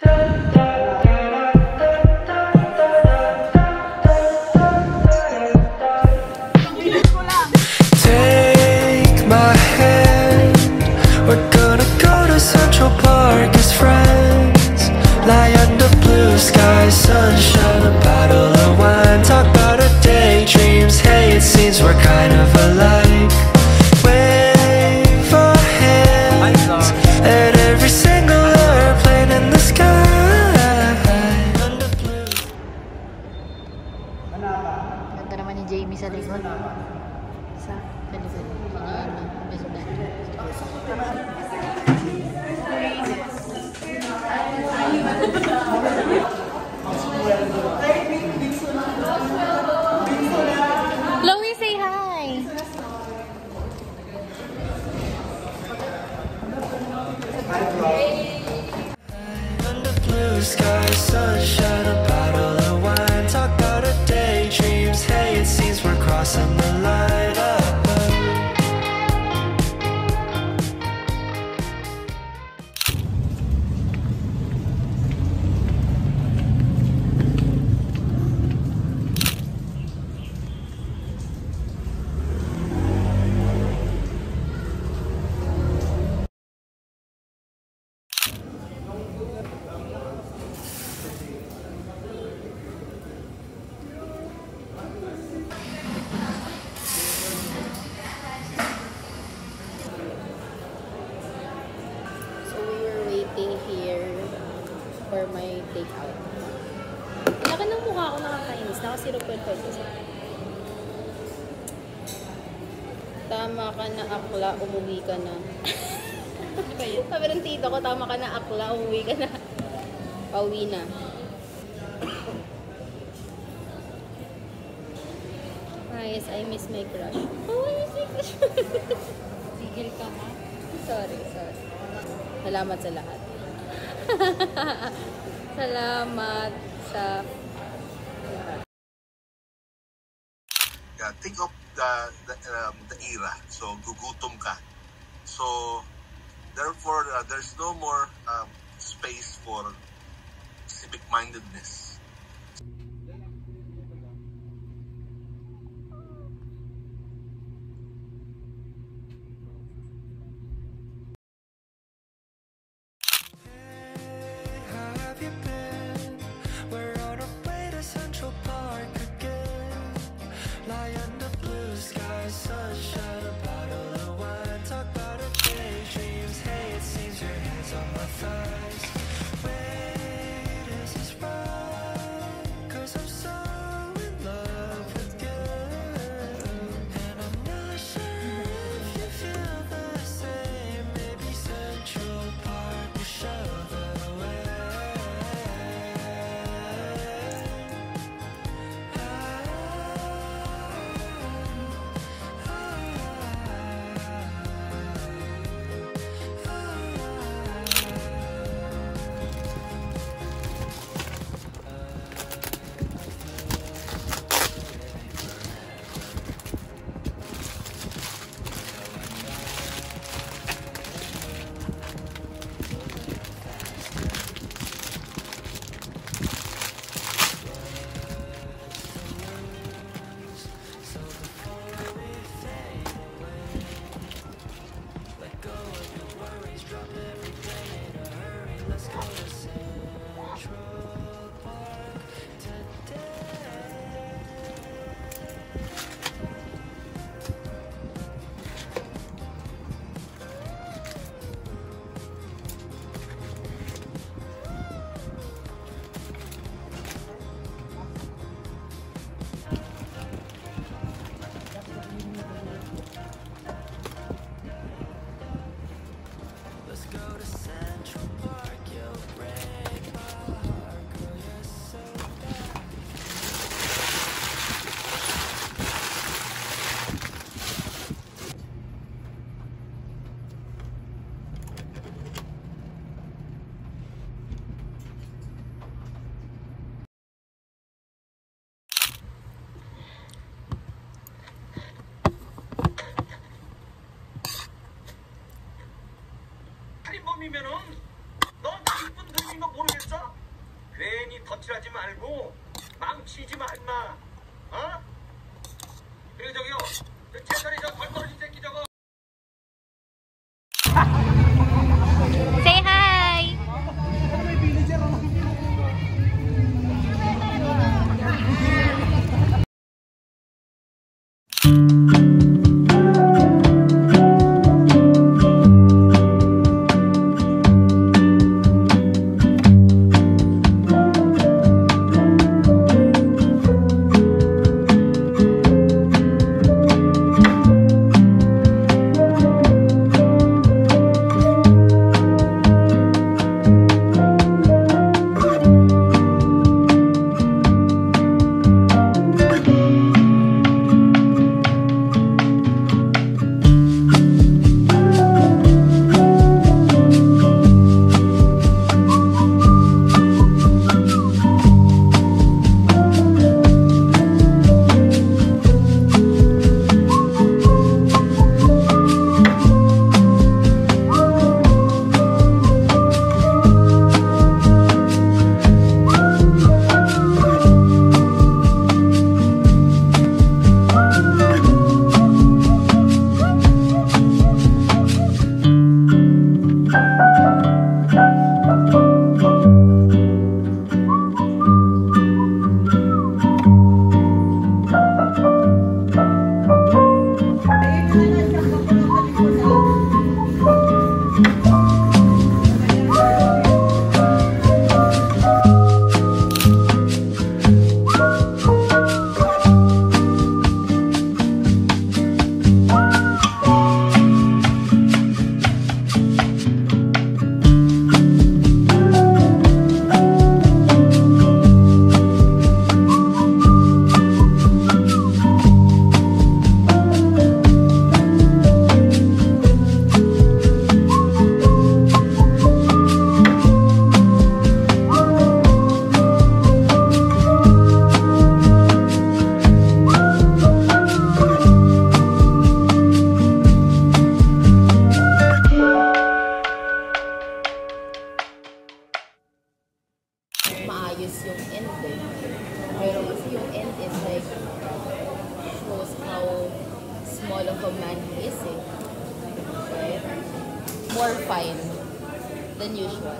Take my hand, we're gonna go to Central Park as friends. Lie under blue skies, sunshine, a bottle of wine. Talk about our daydreams, hey, it seems we're kind of alike. Wave our hands at every single airplane in the sky. Under blue. Ganda naman ni Jamie sa likod. Sa likod. Chloe, say hi! Under blue skies, sunshine, a bottle of wine. Talk about our daydreams, hey, it seems we're crossing the line. Here for my takeout. Laki ng mukha ko nakakainis. Naka 0.5%. Tama ka na akla, umuwi ka na. Sabi ng tito ko, tama ka na akla, umuwi ka na. Pauwi na. Guys, I miss my crush. Oh, I miss my crush. Tigil ka ha? Sorry. Salamat sa lahat. Salamat sa lahat. Yeah, think of the era. So gugutom ka. So therefore there's no more space for civic mindedness. We're on our way to Central Park again. Lie under blue skies, sunshine, a bottle of wine. Talk about our daydreams, hey, it seems your hands on my thighs. Wait, is this right? 덕질하지 말고 망치지 마 인마. 어? 그리고 저기요 채널이 저 덜떨어진 새끼 저거. Say hi! Maayos yung end eh. Pero kasi yung end is like shows how small of a man he is eh. Right? More fine than usual.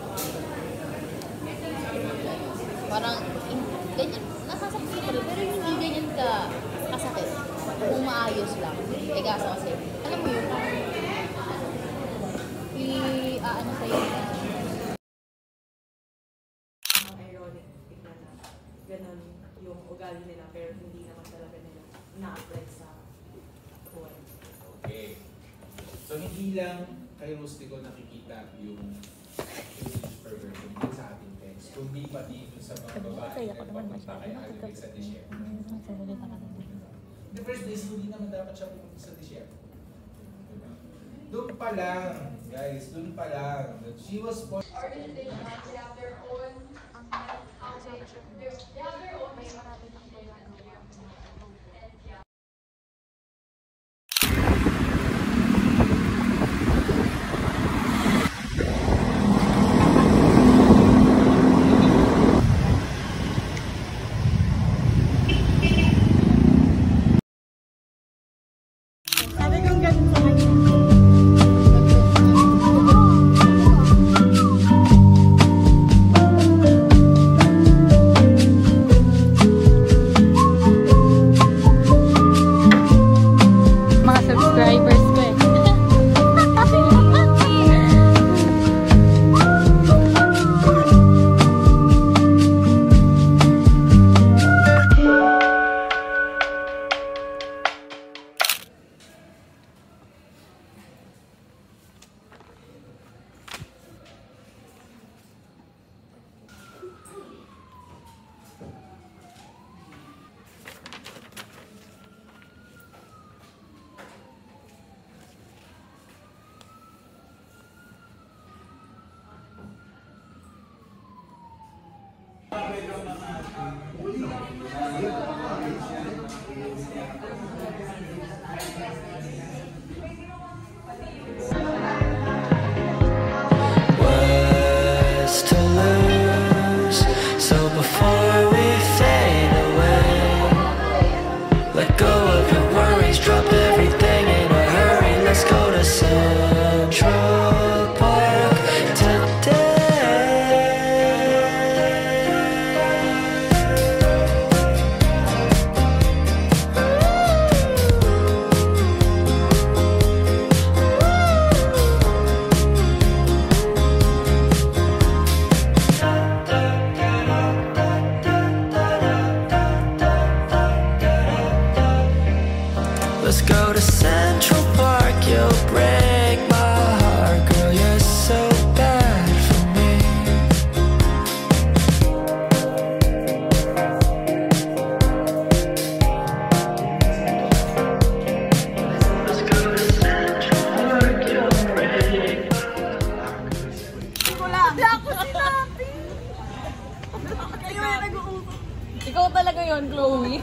Parang ganyan, nasasakit ka rin, pero hindi ganyan ka kasakit. Kung maayos lang. Eh kaso kasi, alam mo yun, ano sa'yo na ganun yung ugali nila pero hindi naman talaga nila na-apply sa buhay. Okay. So hindi lang kay Rustico nakikita yung perversion din sa ating text, kundi pati dun sa mga babae na nagpapunta kay Alvin sa disyerto. In the first place, hindi naman dapat siya pumunta sa disyerto. Doon pa lang, guys, doon pa lang. She was born... Organizations, they have their own they have their own way of Was to lose, so before Ikaw talaga yon, Chloe.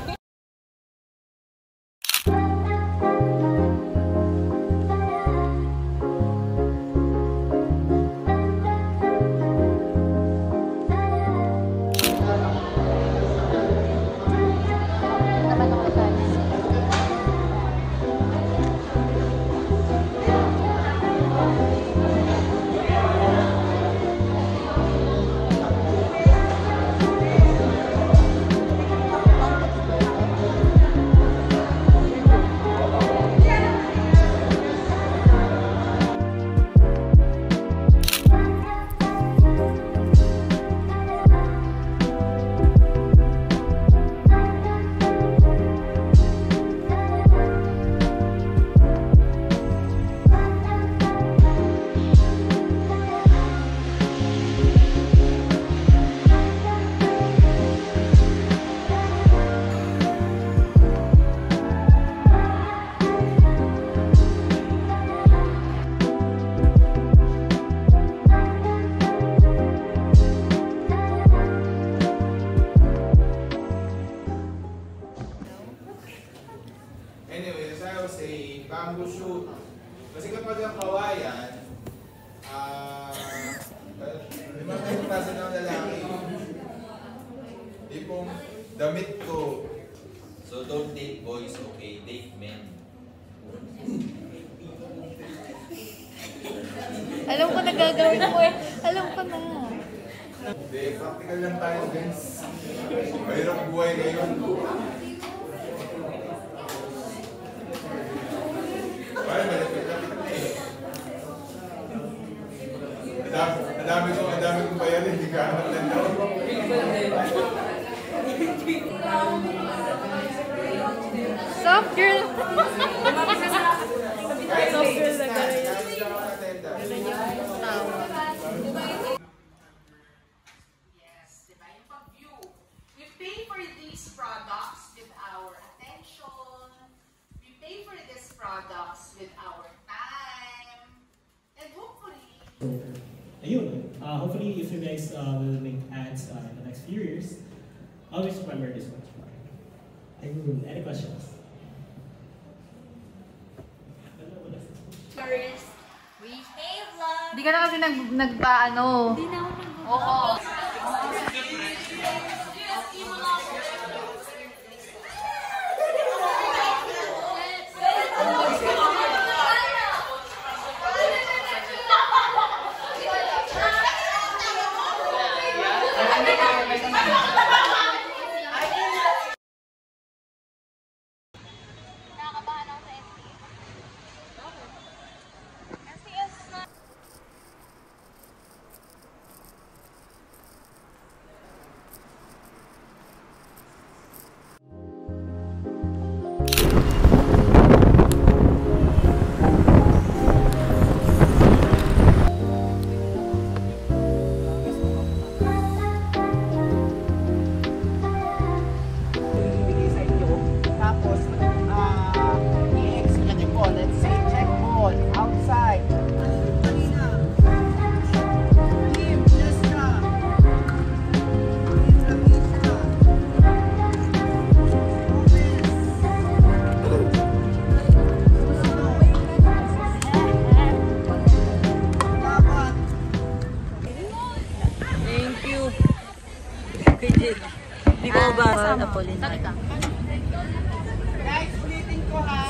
Anyway, as I was saying, bamboo shoot. Kasi kapag ang kawayan, may mga kainutasan ng lalaki. Tipong damit ko. So don't date boys, okay? Date men. Alam ko na gagawin mo eh. Alam ko na. Hindi, practical lang tayo, guys. Mahirap buhay ngayon. Ay, malapit-lapit na eh. Ang dami kong bayarin, hindi ka anak lang daw. Soft girl. Soft girl na Yes, diba? Yung pag-view. We pay for these products with our attention. We pay for these products with our time. And hopefully... Ayun, hopefully if you guys will make ads in the next few years, always remember this one. Ayun, any questions? Behave lang. Hindi ka na kasi nagpaano. Hindi na ako Oo. Nakakabahan ako sa STS na. Hindi ko ba Apolinar? Guys, ulitin ko ha.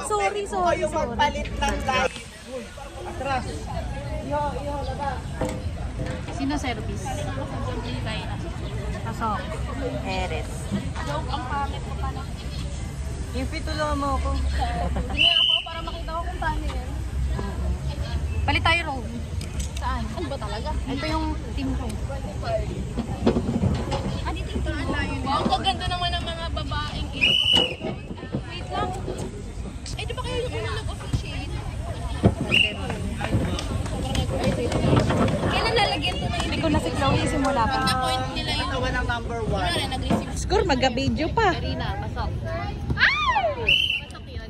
Sorry. Magpalit ng live. Atras. Sino service? Pasok. Eres. Ang pangit ko pa na. Ipitulo mo ako. Hindi ako para makita ko kung paano yan. Palit tayo, Ro. Saan? Ano ba talaga? Ito yung team ko. Wow, ang ganda naman ng mga babaeng ito. Wait lang. Eh, di ba kayo yung unang nag-officiate? Kailan lalagyan ito na Hindi ko na si Chloe simula pa. point nila yung Tawa ng number 1. ano na nag-receive. Score, magka-video pa. Karina, pasok. Pasok yun.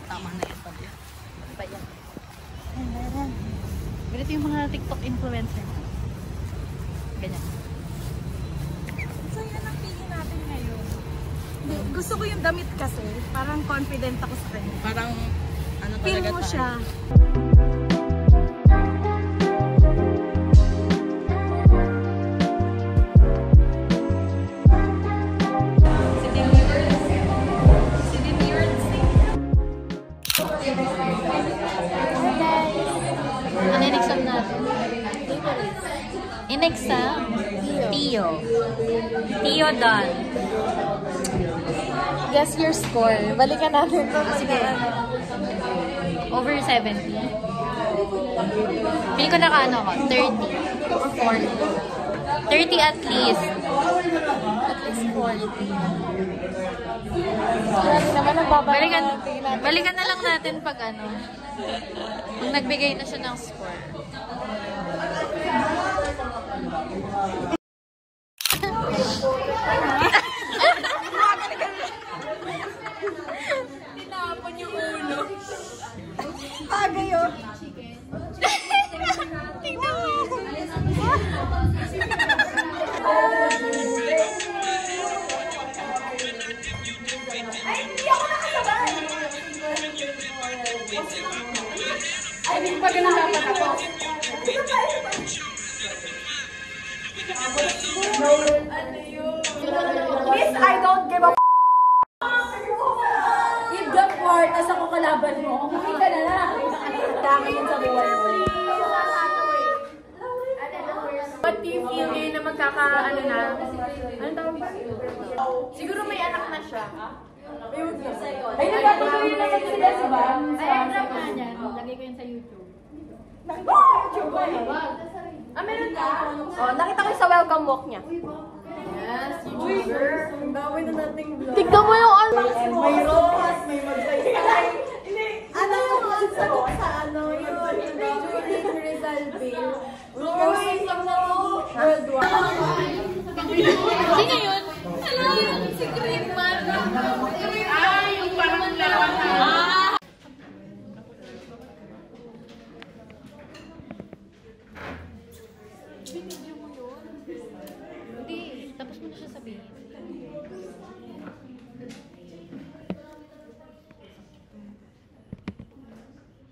Tama na yun. TikTok influencer. Ganyan. So yan ang pili natin ngayon. Gusto ko yung damit kasi. Parang confident ako sa kanya. Parang ano Feel talaga mo tayo. siya. Ano yung exam natin? In-exam? Tio. Tio done. Guess your score. Balikan natin ito. Sige. Over 70. Feel ko naka-ano ko, 30 or 40. 30 at least. At least 40. Grabe naman ang babalik Balikan na lang natin pag ano. Kung nagbigay na siya ng score. Tinapon yung ulo. Bagay yun. Tingnan mo. Ay, hindi ako nakasabay. Ay, hindi pa ganun dapat ako. Ano yun? Miss, I don't give a if the part, nasa ko kalaban mo, hindi ka na lang. Dami yun sa buhay mo. What do you feel ngayon na magkaka-ano na? Ano tawag ba? Siguro may anak na siya. Ay, nagkatuloy na sa sila, diba? Ay, i-drop na niyan. Lagay ko yun sa YouTube. Nakita ko sa YouTube ba? Ah, meron ka? Oh, nakita ko sa welcome walk niya. Yes, YouTuber. Ang dami na nating vlog. Tignan mo yung ano. May rose, may mag-say. Ano yung sagot sa ano? Yung Julie Rizal Bill. Rose, worldwide. Sino yun? Si Creekman. Ah, yung parang larawan na. Binigyo mo yun? Hindi. Tapos mo na siya sabihin.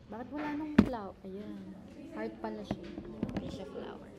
Bakit wala nung flower? Ayan. Heart pala siya. Hindi siya flower.